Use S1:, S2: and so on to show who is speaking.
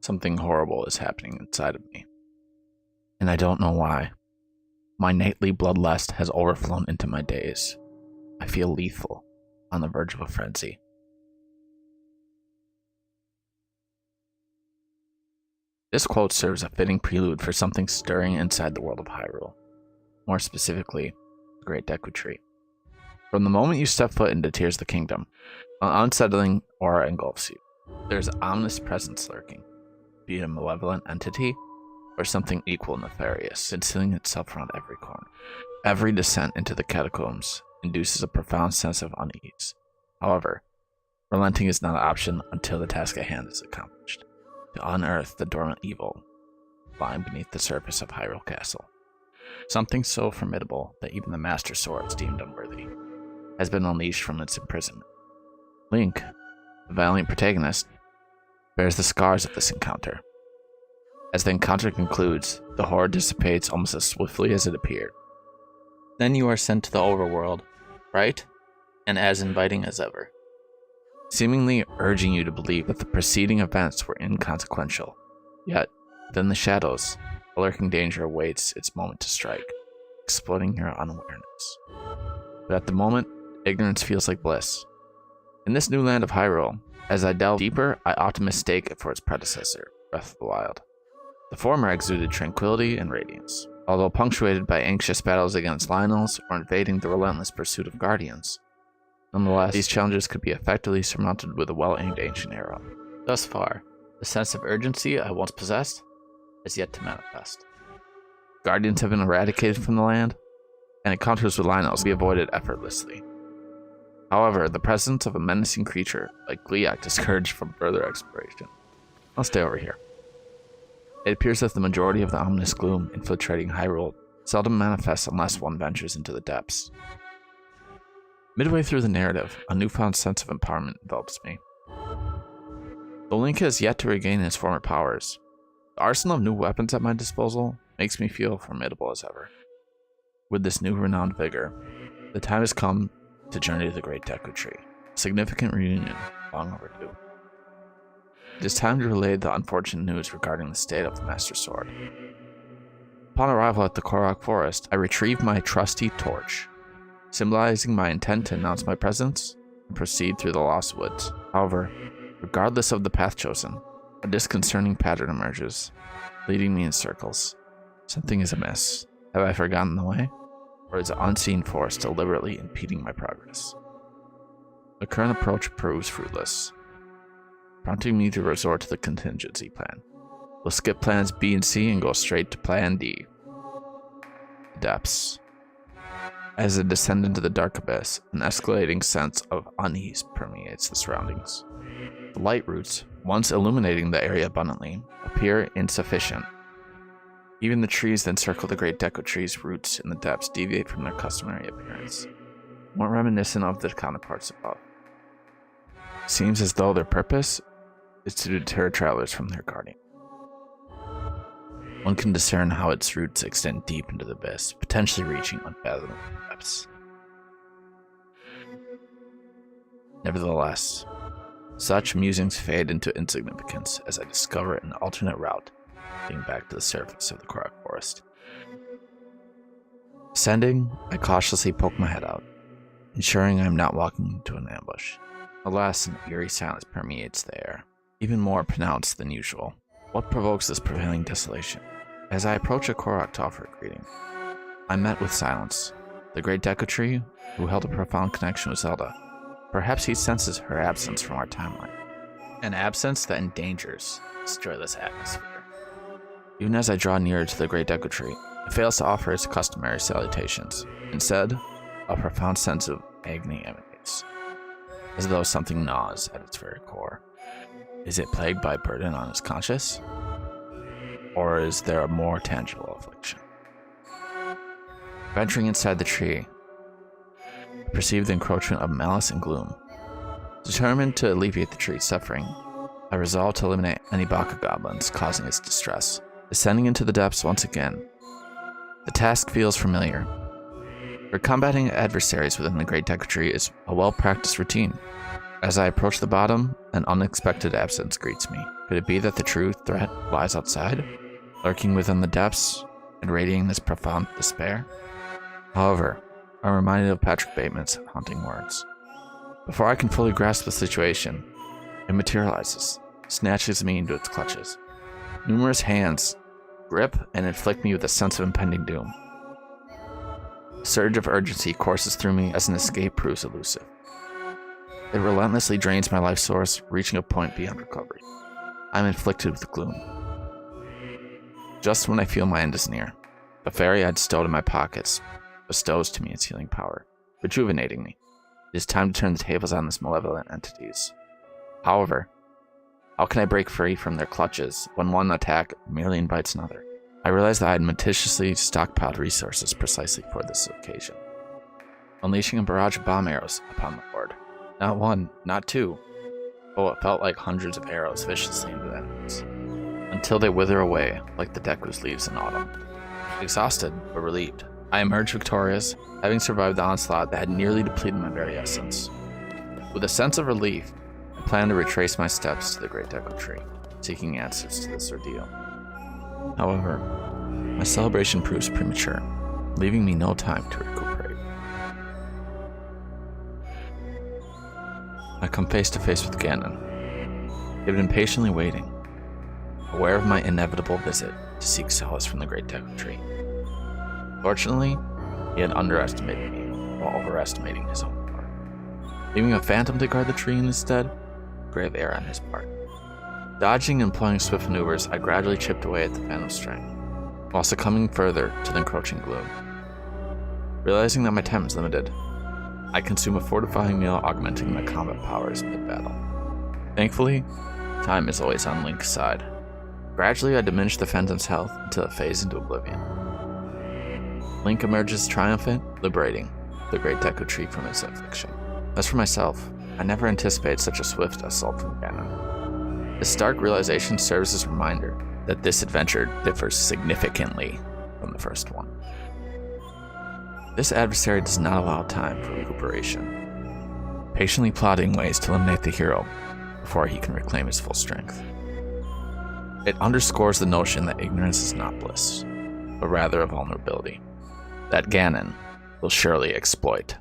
S1: Something horrible is happening inside of me, and I don't know why. My nightly bloodlust has overflown into my days. I feel lethal, on the verge of a frenzy. This quote serves a fitting prelude for something stirring inside the world of Hyrule. More specifically, the Great Deku Tree. From the moment you step foot into Tears of the Kingdom, an unsettling aura engulfs you. There's an ominous presence lurking, be it a malevolent entity or something equal nefarious, concealing itself around every corner. Every descent into the catacombs induces a profound sense of unease. However, relenting is not an option until the task at hand is accomplished, to unearth the dormant evil lying beneath the surface of Hyrule Castle. Something so formidable that even the Master Sword is deemed unworthy has been unleashed from its imprisonment. Link, the valiant protagonist, bears the scars of this encounter. As the encounter concludes, the horror dissipates almost as swiftly as it appeared. Then you are sent to the overworld, bright and as inviting as ever, seemingly urging you to believe that the preceding events were inconsequential. Yet, within the shadows, a lurking danger awaits its moment to strike, exploiting your unawareness. But at the moment, ignorance feels like bliss. In this new land of Hyrule, as I delve deeper, I often mistake it for its predecessor, Breath of the Wild. The former exuded tranquility and radiance, although punctuated by anxious battles against Lynels or invading the relentless pursuit of Guardians. Nonetheless, these challenges could be effectively surmounted with a well-aimed ancient arrow. Thus far, the sense of urgency I once possessed has yet to manifest. Guardians have been eradicated from the land, and encounters with Lynels will be avoided effortlessly. However, the presence of a menacing creature like Gleeok discouraged from further exploration. I'll stay over here. It appears that the majority of the ominous gloom infiltrating Hyrule seldom manifests unless one ventures into the depths. Midway through the narrative, a newfound sense of empowerment envelops me. Though Link has yet to regain his former powers, the arsenal of new weapons at my disposal makes me feel formidable as ever. With this new renowned vigor, the time has come to journey to the Great Deku Tree, a significant reunion long overdue. It is time to relay the unfortunate news regarding the state of the Master Sword. Upon arrival at the Korok Forest, I retrieve my trusty torch, symbolizing my intent to announce my presence and proceed through the Lost Woods. However, regardless of the path chosen, a disconcerting pattern emerges, leading me in circles. Something is amiss. Have I forgotten the way? Or is an unseen force deliberately impeding my progress? The current approach proves fruitless, prompting me to resort to the contingency plan. We'll skip plans B and C and go straight to plan D. Depths. As I descend into the dark abyss, an escalating sense of unease permeates the surroundings. The light roots, once illuminating the area abundantly, appear insufficient. Even the trees that encircle the Great Deku Tree's roots in the depths deviate from their customary appearance, more reminiscent of the counterparts above. It seems as though their purpose is to deter travelers from their guardian. One can discern how its roots extend deep into the abyss, potentially reaching unfathomable depths. Nevertheless, such musings fade into insignificance as I discover an alternate route leading back to the surface of the Korok Forest. Ascending, I cautiously poke my head out, ensuring I am not walking into an ambush. Alas, an eerie silence permeates the air, even more pronounced than usual. What provokes this prevailing desolation? As I approach a Korok to offer a greeting, I'm met with silence. The Great Deku Tree, who held a profound connection with Zelda, perhaps he senses her absence from our timeline, an absence that endangers this joyless atmosphere. Even as I draw nearer to the Great Deku Tree, it fails to offer its customary salutations. Instead, a profound sense of agony emanates, as though something gnaws at its very core. Is it plagued by burden on its conscience? Or is there a more tangible affliction? Venturing inside the tree, I perceive the encroachment of malice and gloom. Determined to alleviate the tree's suffering, I resolve to eliminate any Baka goblins causing its distress. Descending into the depths once again, the task feels familiar. For combating adversaries within the Great Deku Tree is a well-practiced routine. As I approach the bottom, an unexpected absence greets me. Could it be that the true threat lies outside, lurking within the depths and radiating this profound despair? However, I'm reminded of Patrick Bateman's haunting words. Before I can fully grasp the situation, it materializes, snatches me into its clutches. Numerous hands grip and inflict me with a sense of impending doom. A surge of urgency courses through me as an escape proves elusive. It relentlessly drains my life source, reaching a point beyond recovery. I'm inflicted with gloom. Just when I feel my end is near, the fairy I'd stowed in my pockets bestows to me its healing power, rejuvenating me. It is time to turn the tables on these malevolent entities. However, how can I break free from their clutches when one attack merely invites another? I realized that I had meticulously stockpiled resources precisely for this occasion, unleashing a barrage of bomb arrows upon the horde. Not one, not two, but what felt like hundreds of arrows viciously into the enemies, until they wither away like the Deku's leaves in autumn. Exhausted but relieved, I emerged victorious, having survived the onslaught that had nearly depleted my very essence. With a sense of relief, I plan to retrace my steps to the Great Deku Tree, seeking answers to this ordeal. However, my celebration proves premature, leaving me no time to recuperate. I come face to face with Ganon. He had been patiently waiting, aware of my inevitable visit to seek solace from the Great Deku Tree. Fortunately, he had underestimated me while overestimating his own power. Leaving a phantom to guard the tree instead, grave error on his part. Dodging and employing swift maneuvers, I gradually chipped away at the phantom's strength, while succumbing further to the encroaching gloom. Realizing that my time is limited, I consume a fortifying meal, augmenting my combat powers mid-battle. Thankfully, time is always on Link's side. Gradually, I diminish the phantom's health until it fades into oblivion. Link emerges triumphant, liberating the Great Deku Tree from its affliction. As for myself, I never anticipated such a swift assault from Ganon. This stark realization serves as a reminder that this adventure differs significantly from the first one. This adversary does not allow time for recuperation, patiently plotting ways to eliminate the hero before he can reclaim his full strength. It underscores the notion that ignorance is not bliss, but rather a vulnerability that Ganon will surely exploit.